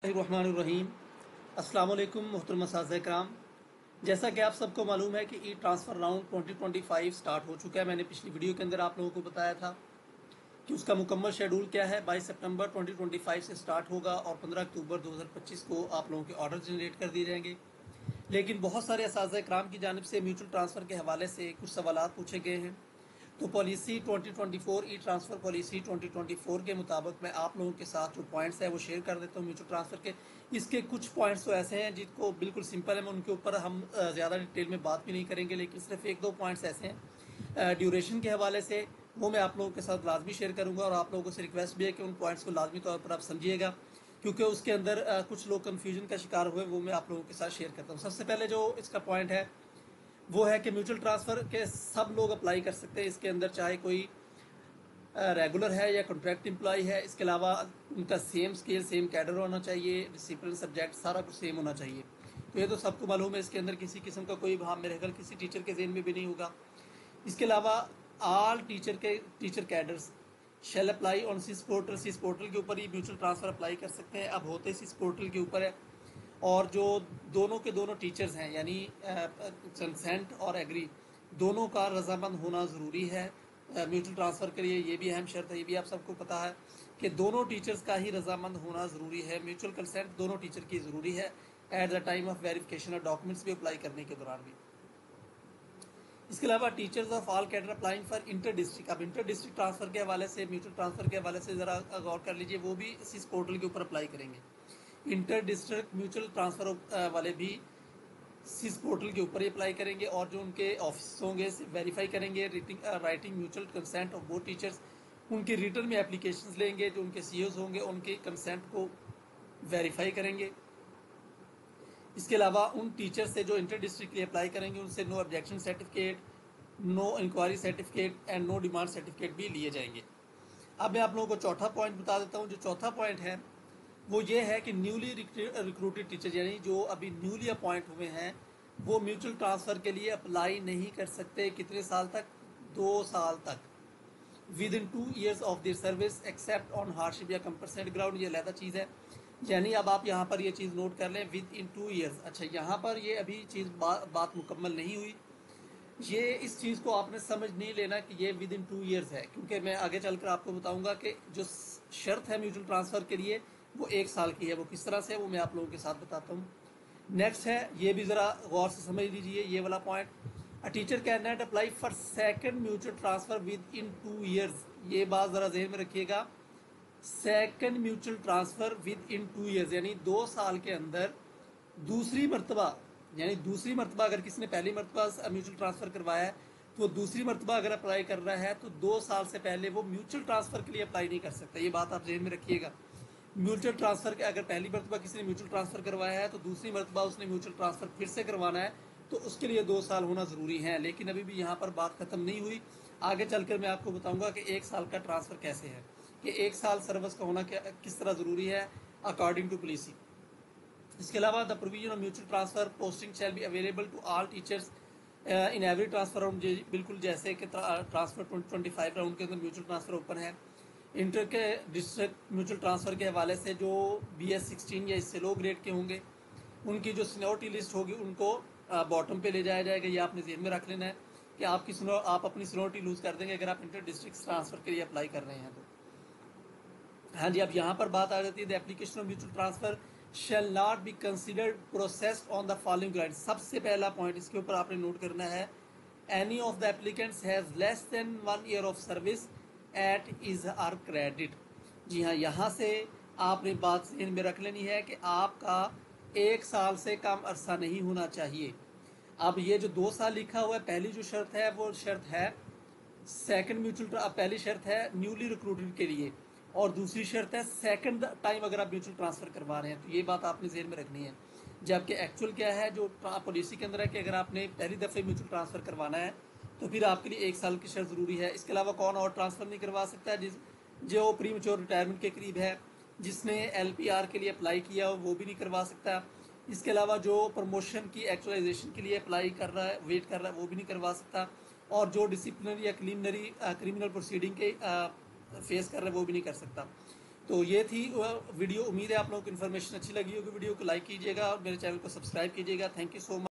रहमानिर्रहीम। अस्सलाम वालेकुम मोहतरम असातिज़ा किराम। जैसा कि आप सबको मालूम है कि ई ट्रांसफ़र राउंड 2025 स्टार्ट हो चुका है। मैंने पिछली वीडियो के अंदर आप लोगों को बताया था कि उसका मुकम्मल शेड्यूल क्या है। 22 सितंबर 2025 से स्टार्ट होगा और 15 अक्टूबर 2025 को आप लोगों के ऑर्डर जनरेट कर दिए जाएंगे। लेकिन बहुत सारे असातिज़ा किराम की जानिब से म्यूचुअल ट्रांसफ़र के हवाले से कुछ सवालात पूछे गए हैं। तो पॉलिसी 2024 ई ट्रांसफ़र पॉलिसी 2024 के मुताबिक मैं आप लोगों के साथ जो पॉइंट्स हैं वो शेयर कर देता हूँ म्यूचुअल ट्रांसफ़र के। इसके कुछ पॉइंट्स तो ऐसे हैं जिनको बिल्कुल सिंपल है, मैं उनके ऊपर हम ज़्यादा डिटेल में बात भी नहीं करेंगे, लेकिन सिर्फ एक दो पॉइंट्स ऐसे हैं ड्यूरेशन के हवाले से, वो मैं आप लोगों के साथ लाजमी शेयर करूँगा। और आप लोगों से रिक्वेस्ट भी है कि उन पॉइंट्स को लाजमी तौर पर आप समझिएगा, क्योंकि उसके अंदर कुछ लोग कन्फ्यूजन का शिकार हुए, वो मैं आप लोगों के साथ शेयर करता हूँ। सबसे पहले जो इसका पॉइंट है वो है कि म्यूचुअल ट्रांसफ़र के सब लोग अप्लाई कर सकते हैं। इसके अंदर चाहे कोई रेगुलर है या कॉन्ट्रैक्ट एम्प्लॉय है, इसके अलावा उनका सेम स्केल सेम कैडर होना चाहिए, डिसिप्लिन सब्जेक्ट सारा कुछ सेम होना चाहिए। तो ये तो सबको मालूम है, इसके अंदर किसी किस्म का कोई भाव मेरे ख्याल किसी टीचर के ज़हन में भी नहीं होगा। इसके अलावा all teacher cadres shall apply on SIS portal. SIS portal के ऊपर ही म्यूचुअल ट्रांसफ़र अप्लाई कर सकते हैं। अब होते सिस पोर्टल के ऊपर है, और जो दोनों के दोनों टीचर्स हैं यानी कंसेंट और एग्री दोनों का रजामंद होना ज़रूरी है म्यूचुअल ट्रांसफ़र के लिए। ये भी अहम शर्त है, ये भी आप सबको पता है कि दोनों टीचर्स का ही रजामंद होना ज़रूरी है। म्यूचुअल कंसेंट दोनों टीचर की ज़रूरी है at the time of verification और डॉक्यूमेंट्स भी अप्लाई करने के दौरान भी। इसके अलावा teachers of all cadre applying for inter district. अब इंटर डिस्ट्रिक्ट ट्रांसफ़र के हवाले से म्यूचुअल ट्रांसफ़र के हवाले से ज़रा गौर कर लीजिए, वो भी इस पोर्टल के ऊपर अप्लाई करेंगे। इंटर डिस्ट्रिक्ट म्यूचुअल ट्रांसफ़र वाले भी सिस पोर्टल के ऊपर ही अप्लाई करेंगे, और जो उनके ऑफिस होंगे वेरीफाई करेंगे writing mutual consent of both teachers. उनके रिटर्न में एप्लीकेशंस लेंगे, जो उनके सीईओज होंगे उनके कंसेंट को वेरीफाई करेंगे। इसके अलावा उन टीचर से जो इंटर डिस्ट्रिक्ट के लिए अप्लाई करेंगे उनसे no objection certificate, no inquiry certificate and no demand certificate भी लिए जाएंगे। अब मैं आप लोगों को चौथा पॉइंट बता देता हूँ। जो चौथा पॉइंट है वो ये है कि न्यूली रिक्रूटेड टीचर यानी जो अभी न्यूली अपॉइंट हुए हैं वो म्यूचुअल ट्रांसफ़र के लिए अप्लाई नहीं कर सकते। कितने साल तक? 2 साल तक, with in 2 years of their service except on hardship या कंपलसेंट ग्राउंड। ये अलग चीज़ है, यानी अब आप यहाँ पर ये चीज़ नोट कर लें, विद इन 2 years। अच्छा, यहाँ पर ये अभी चीज़ बात मुकम्मल नहीं हुई। ये इस चीज़ को आपने समझ नहीं लेना कि ये विद इन 2 years है, क्योंकि मैं आगे चलकर आपको बताऊंगा कि जो शर्त है म्यूचुअल ट्रांसफ़र के लिए वो 1 साल की है। वो किस तरह से है वो मैं आप लोगों के साथ बताता हूँ। नेक्स्ट है, ये भी ज़रा गौर से समझ लीजिए ये वाला point. A teacher can not apply for second mutual transfer with in 2 years। ये बात ज़रा जहन में रखिएगा, second mutual transfer with in 2 years यानी 2 साल के अंदर दूसरी मरतबा, यानी दूसरी मरतबा अगर किसी ने पहली मरतबा म्यूचुअल ट्रांसफ़र करवाया है तो दूसरी मरतबा अगर अप्लाई कर रहा है तो 2 साल से पहले वो म्यूचुअल ट्रांसफ़र के लिए अप्लाई नहीं कर सकता। ये बात आप जहन में रखिएगा। म्यूचुअल ट्रांसफ़र के अगर पहली मरतबा किसी ने म्यूचुअल ट्रांसफ़र करवाया है तो दूसरी मरतबा उसने म्यूचुअल ट्रांसफ़र फिर से करवाना है तो उसके लिए 2 साल होना ज़रूरी है। लेकिन अभी भी यहाँ पर बात ख़त्म नहीं हुई, आगे चलकर मैं आपको बताऊँगा कि 1 साल का ट्रांसफ़र कैसे है, कि 1 साल सर्विस का होना किस तरह ज़रूरी है अकॉर्डिंग टू पॉलिसी। इसके अलावा the provision of mutual transfer posting shall be available to all teachers in every transfer round. बिल्कुल जैसे कि ट्रांसफ़र 2025 राउंड के अंदर म्यूचुअल ट्रांसफ़र ओपन है। इंटर के डिस्ट्रिक्ट म्यूचुअल ट्रांसफ़र के हवाले से जो BS 16 या इससे लो ग्रेड के होंगे उनकी जो सीनियरिटी लिस्ट होगी उनको बॉटम पे ले जाया जाएगा। ये आपने ज़हन में रख लेना है कि आप अपनी सीनियरिटी लूज़ कर देंगे अगर आप इंटर डिस्ट्रिक्ट ट्रांसफ़र के लिए अप्लाई कर रहे हैं तो। हाँ जी, अब यहाँ पर बात आ जाती है the application of mutual transfer shall not be considered processed on the following ground. सबसे पहला पॉइंट इसके ऊपर आपने नोट करना है, any of the applicants has less than 1 year of service at his or credit. जी हाँ, यहाँ से आपने बात ज़हन में रख लेनी है कि आपका 1 साल से कम अरसा नहीं होना चाहिए। अब ये जो 2 साल लिखा हुआ है, पहली जो शर्त है वो शर्त है सेकंड म्यूचुअल, पहली शर्त है न्यूली रिक्रूटेड के लिए, और दूसरी शर्त है सेकंड टाइम अगर आप म्यूचुअल ट्रांसफ़र करवा रहे हैं तो ये बात आपने ज़हन में रखनी है। जबकि एक्चुअल क्या है जो पॉलिसी के अंदर है कि अगर आपने पहली दफ़े म्यूचुअल ट्रांसफ़र करवाना है तो फिर आपके लिए 1 साल की शर्त ज़रूरी है। इसके अलावा कौन और ट्रांसफ़र नहीं करवा सकता है? जो प्री मेच्योर रिटायरमेंट के करीब है, जिसने LPR के लिए अप्लाई किया वो भी नहीं करवा सकता। इसके अलावा जो प्रमोशन की एक्चुअलाइजेशन के लिए अप्लाई कर रहा है, वेट कर रहा है, वो भी नहीं करवा सकता। और जो डिसिप्लिनरी या क्रिमिनल प्रोसीडिंग के फेस कर रहे हैं वो भी नहीं कर सकता। تو یہ تھی ویڈیو. امید ہے آپ لوگوں کو انفارمیشن اچھی لگی ہوگی. ویڈیو کو لائک کیجیے گا اور میرے چینل کو سبسکرائب کیجیے گا. Thank you so much.